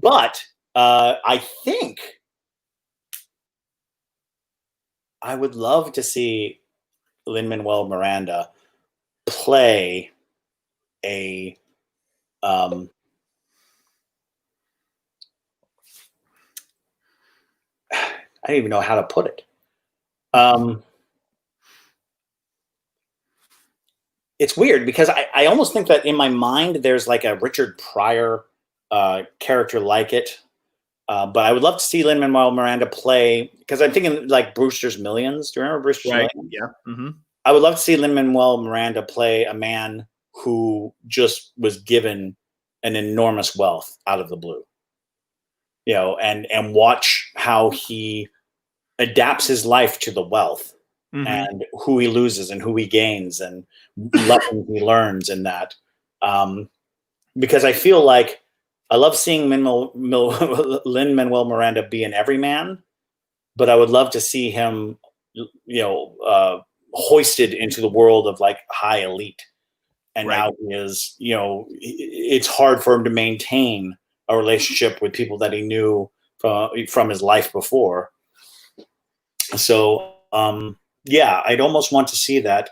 But I think I would love to see Lin-Manuel Miranda play a I don't even know how to put it. It's weird because I almost think that in my mind there's like a Richard Pryor character like it. But I would love to see Lin-Manuel Miranda play, because I'm thinking like Brewster's Millions. Do you remember Brewster's Millions?
Yeah. Mm-hmm.
I would love to see Lin-Manuel Miranda play a man who just was given an enormous wealth out of the blue. You know, and watch how he adapts his life to the wealth, and who he loses and who he gains, and lessons he learns in that. Because I feel like I love seeing Lin-Manuel Miranda be an everyman, but I would love to see him, you know, hoisted into the world of like high elite. And now he is, you know, it's hard for him to maintain a relationship with people that he knew from his life before. So, yeah, I'd almost want to see that.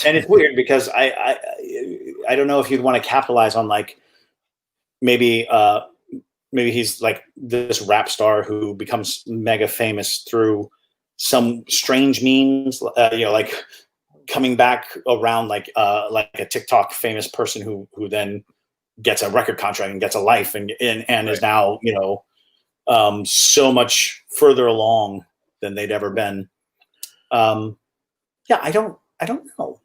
And it's weird because I don't know if you'd want to capitalize on like maybe he's like this rap star who becomes mega famous through some strange means, you know, like coming back around like a TikTok famous person who then gets a record contract and gets a life and is now, you know, so much further along than they'd ever been. Yeah, I don't know.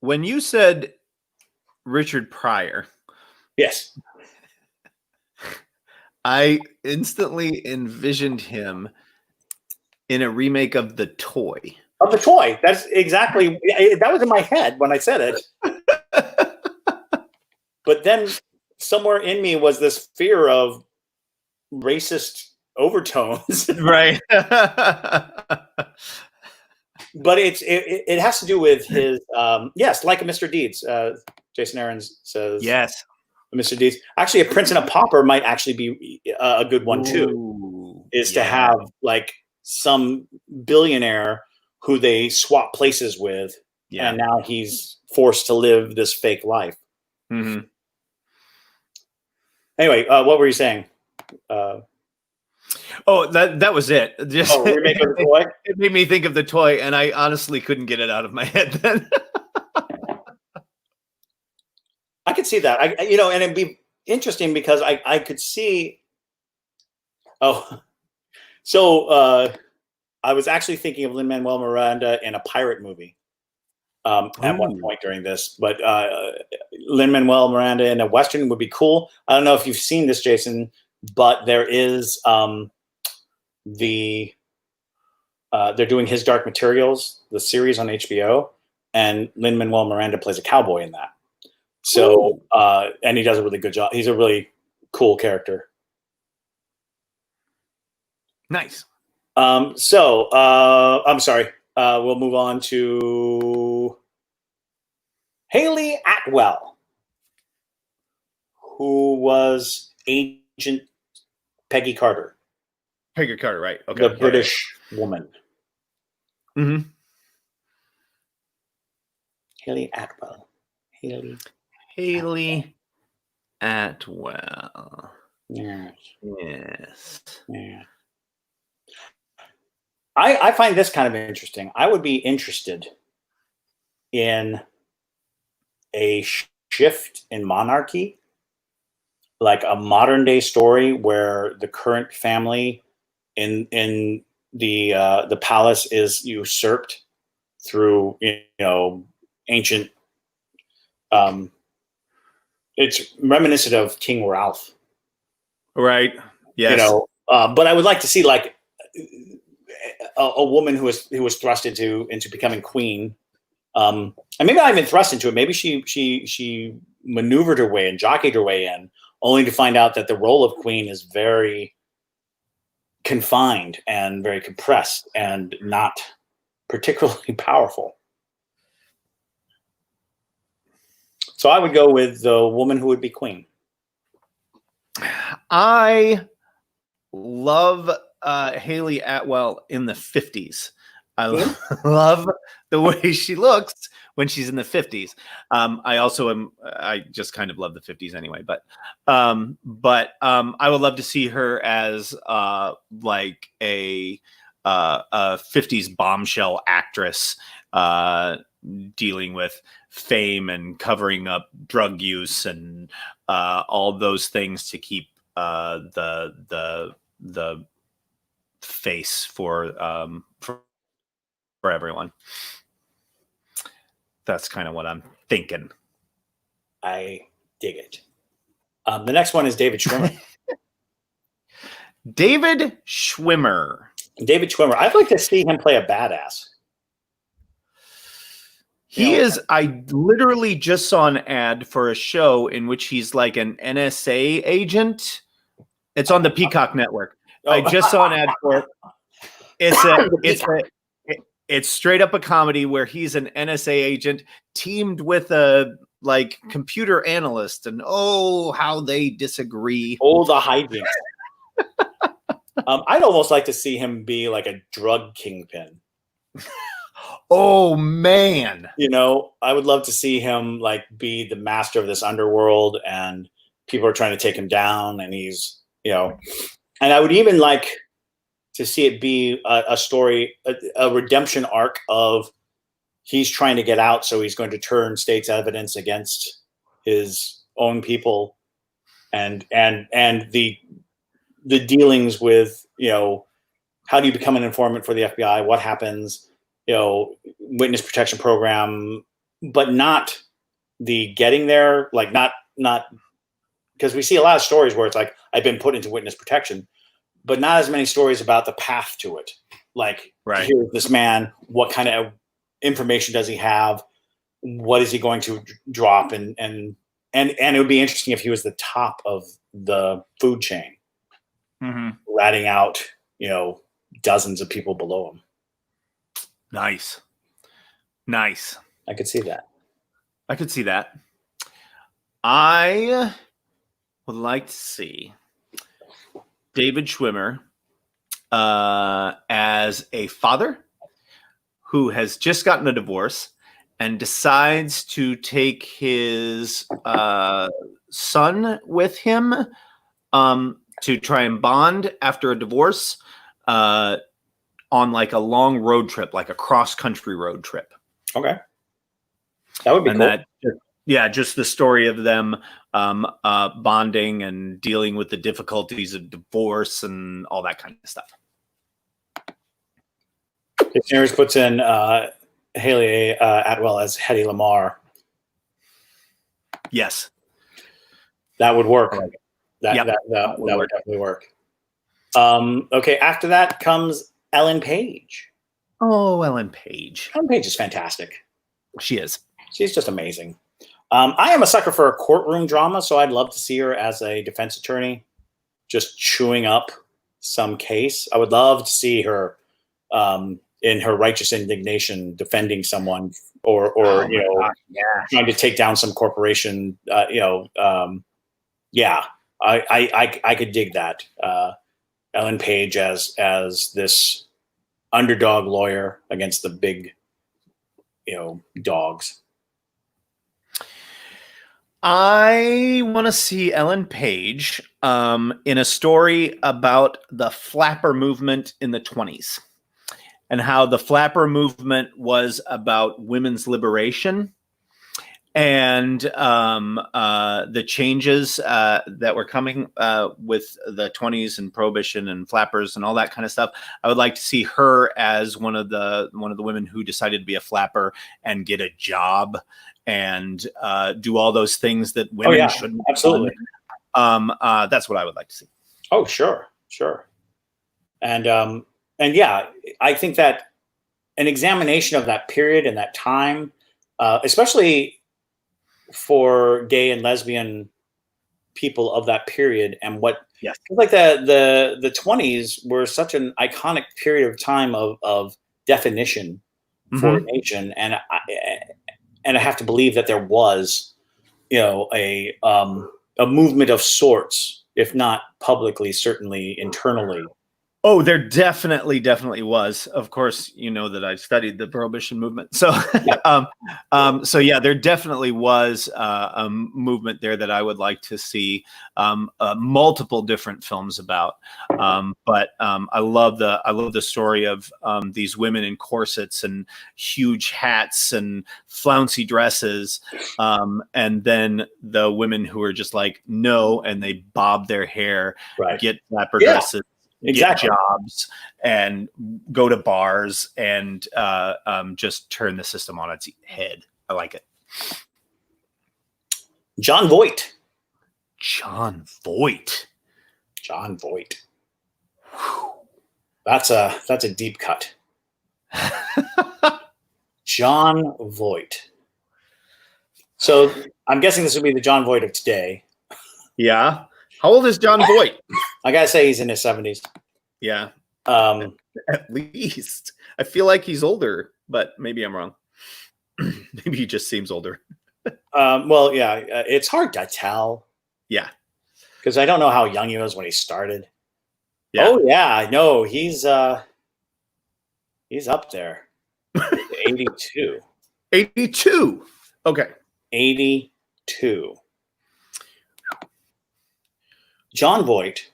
When you said Richard Pryor,
Yes.
I instantly envisioned him in a remake of The Toy.
Of The Toy. That's exactly, that was in my head when I said it. But then somewhere in me was this fear of racist overtones.
Right.
But it has to do with his, yes, like a Mr. Deeds. Jason Aarons says,
yes.
Mr. Deeds. Actually, A Prince and a Pauper might actually be a good one too.
Ooh,
Is to have like some billionaire who they swap places with, and now he's forced to live this fake life.
Mm-hmm.
Anyway, what were you saying?
Oh, that was it. Just
remake of The Toy.
It made me think of The Toy, and I honestly couldn't get it out of my head then.
I could see that. And it'd be interesting because I could see. Oh, so I was actually thinking of Lin-Manuel Miranda in a pirate movie at one point during this, but Lin-Manuel Miranda in a Western would be cool. I don't know if you've seen this, Jason, but there is they're doing His Dark Materials, the series on HBO, and Lin-Manuel Miranda plays a cowboy in that. So, and he does a really good job. He's a really cool character.
Nice.
I'm sorry. We'll move on to Haley Atwell, who was Agent Peggy Carter.
Peggy Carter, right? Okay.
The British woman.
Mm-hmm.
Haley Atwell.
Haley Atwell.
Yes.
Yes.
Yeah. I find this kind of interesting. I would be interested in a shift in monarchy, like a modern day story where the current family in the palace is usurped through ancient. It's reminiscent of King Ralph,
right? Yes.
But I would like to see like a woman who was thrust into becoming queen, and maybe not even thrust into it. Maybe she maneuvered her way and jockeyed her way in, only to find out that the role of queen is very confined and very compressed and not particularly powerful. So I would go with the woman who would be queen.
I love Haley Atwell in the 50s. I love the way she looks when she's in the 50s. I just kind of love the 50s anyway, but I would love to see her as like a 50s bombshell actress dealing with fame and covering up drug use and all those things to keep the face for everyone. That's kind of what I'm thinking.
I dig it. The next one is David Schwimmer.
David Schwimmer.
I'd like to see him play a badass.
He is. I literally just saw an ad for a show in which he's like an NSA agent. It's on the Peacock Network. I just saw an ad for it. It's straight up a comedy where he's an NSA agent teamed with a like computer analyst, and how they disagree.
Oh, the hijinks. I'd almost like to see him be like a drug kingpin.
Oh man.
I would love to see him like be the master of this underworld and people are trying to take him down and he's, and I would even like to see it be a story, a redemption arc of he's trying to get out. So he's going to turn state's evidence against his own people and the dealings with, how do you become an informant for the FBI? What happens? Witness protection program, but not the getting there. Like not because we see a lot of stories where it's like I've been put into witness protection, but not as many stories about the path to it. Like,
Right.
here's this man. What kind of information does he have? What is he going to drop? And it would be interesting if he was the top of the food chain, ratting out, dozens of people below him.
Nice.
I could see that.
I would like to see David Schwimmer as a father who has just gotten a divorce and decides to take his son with him to try and bond after a divorce on like a long road trip, like a cross-country road trip.
Okay. That would be cool.
Just the story of them bonding and dealing with the difficulties of divorce and all that kind of stuff.
If Series puts in Haley Atwell as Hedy Lamarr.
Yes.
That would work.
That
would definitely work. Okay, after that comes Ellen Page.
Oh, Ellen Page.
Ellen Page is fantastic.
She is.
She's just amazing. I am a sucker for a courtroom drama, so I'd love to see her as a defense attorney, just chewing up some case. I would love to see her in her righteous indignation defending someone or trying to take down some corporation. I could dig that. Ellen Page as this underdog lawyer against the big, dogs.
I want to see Ellen Page in a story about the flapper movement in the 1920s and how the flapper movement was about women's liberation and the changes that were coming with the 1920s and prohibition and flappers and all that kind of stuff. I would like to see her as one of the women who decided to be a flapper and get a job and do all those things that women shouldn't.
Absolutely.
That's what I would like to see.
Oh, sure. And I think that an examination of that period and that time, especially for gay and lesbian people of that period, and like the 1920s were such an iconic period of time of definition for a nation, and I have to believe that there was, a movement of sorts, if not publicly, certainly internally.
Oh, there definitely was. Of course, you know that I studied the prohibition movement. So, there definitely was a movement there that I would like to see multiple different films about. But I love the story of these women in corsets and huge hats and flouncy dresses, and then the women who are just like no, and they bob their hair, get flapper dresses. Get jobs and go to bars and just turn the system on its head. I like it.
John Voight. That's a deep cut. John Voight. So I'm guessing this would be the John Voight of today.
Yeah. How old is John Voight?
I gotta say he's in his 70s.
Yeah. At least. I feel like he's older, but maybe I'm wrong. Maybe he just seems older.
It's hard to tell.
Yeah.
Because I don't know how young he was when he started.
Yeah.
Oh yeah, no, he's up there. 82.
82. Okay.
82. John Voight,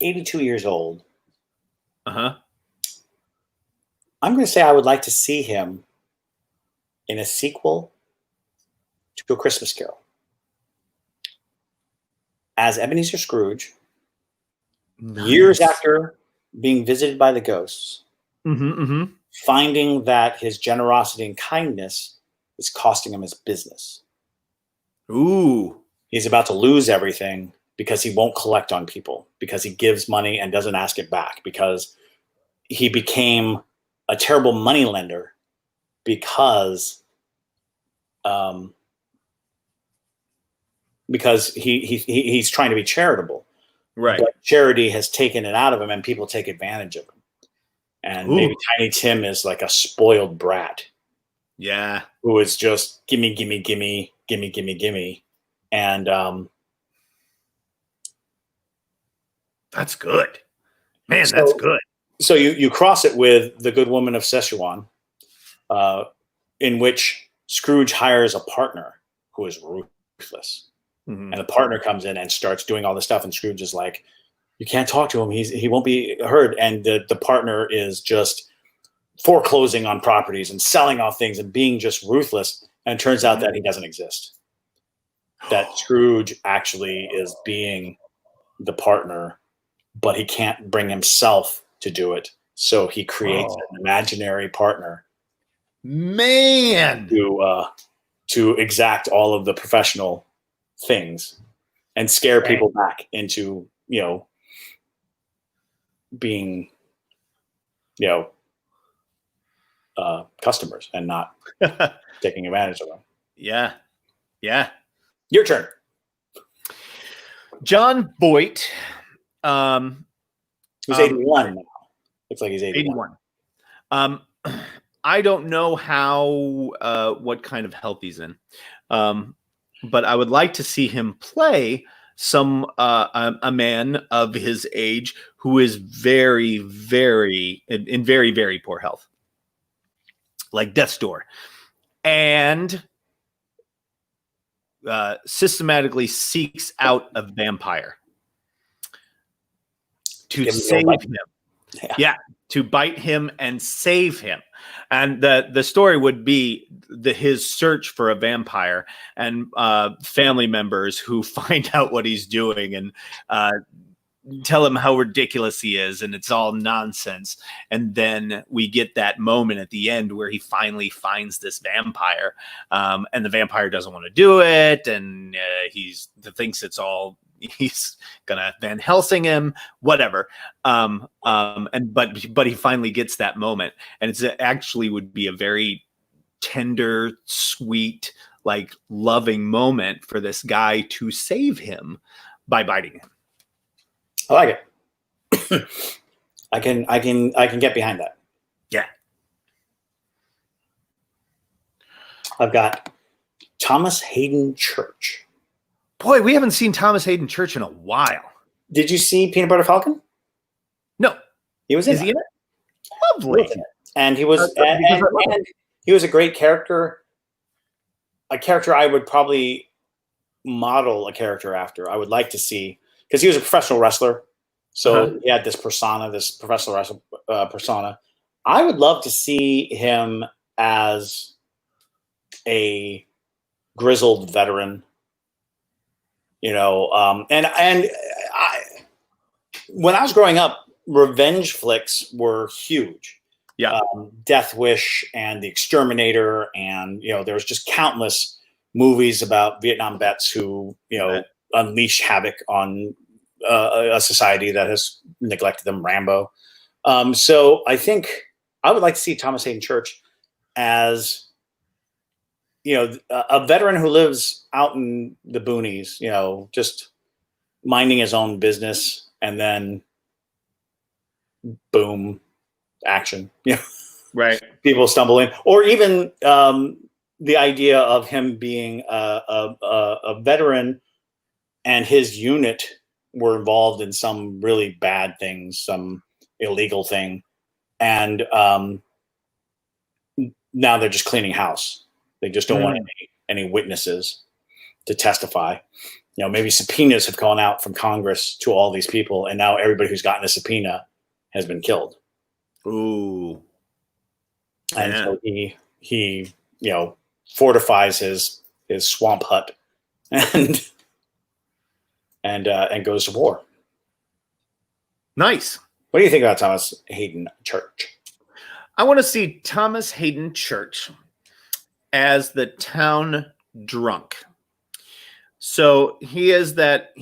82 years old.
Uh-huh.
I'm going to say I would like to see him in a sequel to A Christmas Carol as Ebenezer Scrooge. Years
Nice.
after being visited by the ghosts, finding that his generosity and kindness is costing him his business.
Ooh.
He's about to lose everything because he won't collect on people, because he gives money and doesn't ask it back, because he became a terrible money lender because he's trying to be charitable.
Right.
But charity has taken it out of him, and people take advantage of him. And maybe Tiny Tim is like a spoiled brat.
Yeah.
Who is just gimme, gimme, gimme, gimme, gimme, gimme. And
that's good. Man, that's good.
So you cross it with The Good Woman of Szechuan, in which Scrooge hires a partner who is ruthless. And the partner comes in and starts doing all this stuff, and Scrooge is like, you can't talk to him. He won't be heard. And the partner is just foreclosing on properties and selling off things and being just ruthless. And it turns out that he doesn't exist. That Scrooge actually is being the partner, but he can't bring himself to do it. So he creates an imaginary partner.
Man.
To exact all of the professional things and scare people back into, being, customers and not taking advantage of them.
Yeah. Yeah.
Your turn.
John Boyd.
Who's 81 now. Looks like he's
81. I don't know what kind of health he's in. But I would like to see him play a man of his age who is very, very in very, very poor health, like death's door, and systematically seeks out a vampire to save him. Yeah, to bite him and save him. And the story would be his search for a vampire and family members who find out what he's doing and tell him how ridiculous he is, and it's all nonsense. And then we get that moment at the end where he finally finds this vampire, and the vampire doesn't want to do it, and he thinks it's all, he's gonna Van Helsing him, whatever. But he finally gets that moment, and it's actually would be a very tender, sweet, like loving moment for this guy to save him by biting him.
I like it. I can get behind that.
Yeah.
I've got Thomas Hayden Church.
Boy, we haven't seen Thomas Hayden Church in a while.
Did you see Peanut Butter Falcon?
No.
He was in
Is
it.
he in it? Lovely.
And he was and he was a great character. A character I would probably model a character after. I would like to see, because he was a professional wrestler. So he had this persona, this professional wrestler persona. I would love to see him as a grizzled veteran, when I was growing up, revenge flicks were huge.
Yeah.
Death Wish and The Exterminator, and there was just countless movies about Vietnam vets who unleash havoc on a society that has neglected them. Rambo. So I think I would like to see Thomas Hayden Church as a veteran who lives out in the boonies, just minding his own business, and then boom, action.
Right.
People stumble in, or even the idea of him being a veteran and his unit were involved in some really bad things, some illegal thing, and now they're just cleaning house. They just don't want any witnesses to testify. Maybe subpoenas have gone out from Congress to all these people, and now everybody who's gotten a subpoena has been killed.
Ooh.
And so he fortifies his swamp hut and goes to war.
Nice.
What do you think about Thomas Hayden Church?
I want to see Thomas Hayden Church as the town drunk. So he is that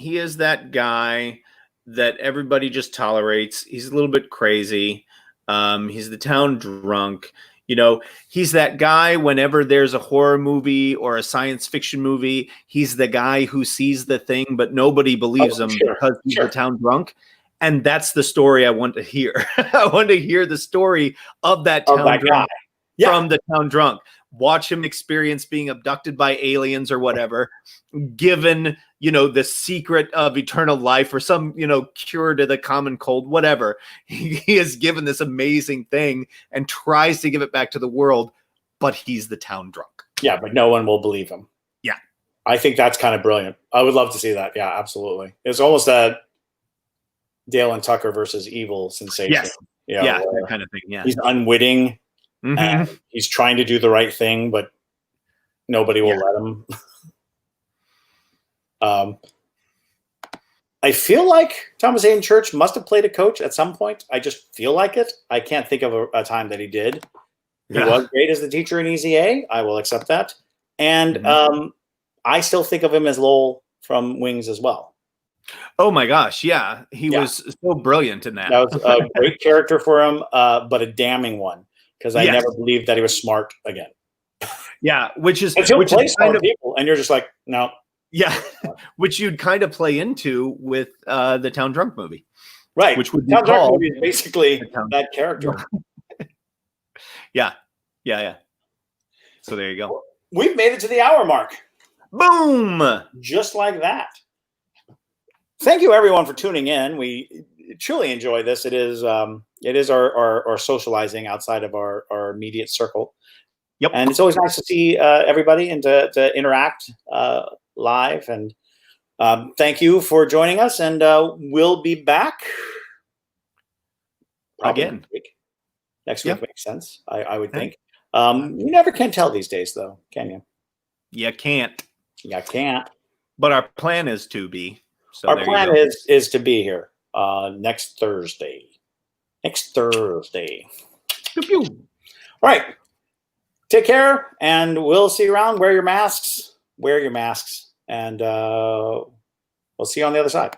guy that everybody just tolerates. He's a little bit crazy. He's the town drunk. You know, he's that guy whenever there's a horror movie or a science fiction movie, he's the guy who sees the thing, but nobody believes him because he's the town drunk. And that's the story I want to hear. I want to hear the story of that town drunk from the town drunk. Watch him experience being abducted by aliens or whatever, given, you know, the secret of eternal life or some, you know, cure to the common cold, whatever. He is given this amazing thing and tries to give it back to the world, but he's the town drunk.
Yeah, but no one will believe him.
Yeah.
I think that's kind of brilliant. I would love to see that. Yeah, absolutely. It's almost that Dale and Tucker versus evil sensation.
Yes.
You know,
yeah, that kind of thing. Yeah.
He's unwitting. And he's trying to do the right thing, but nobody will let him. I feel like Thomas Hayden Church must have played a coach at some point. I just feel like it. I can't think of a time that he did. He was great as the teacher in Easy A. I will accept that. And I still think of him as Lowell from Wings as well.
Oh my gosh, yeah. He was so brilliant in that.
That was a great character for him, but a damning one. Because I never believed that he was smart again.
Yeah, which is
kind of people, and you're just like, no.
Yeah, which you'd kind of play into with the Town Drunk movie,
right?
Which would be
Town Drunk
called
movie is basically that character.
yeah. So there you go.
We've made it to the hour mark.
Boom!
Just like that. Thank you, everyone, for tuning in. We truly enjoy this. It is our socializing outside of our immediate circle.
Yep.
And it's always nice to see everybody and to interact live. And thank you for joining us. And we'll be back
again
next week. Makes sense. I would think. You never can tell these days, though, can you?
You can't.
You can't.
But our plan is to be. So
our plan is to be here next Thursday. All right. Take care, and we'll see you around. Wear your masks. And we'll see you on the other side.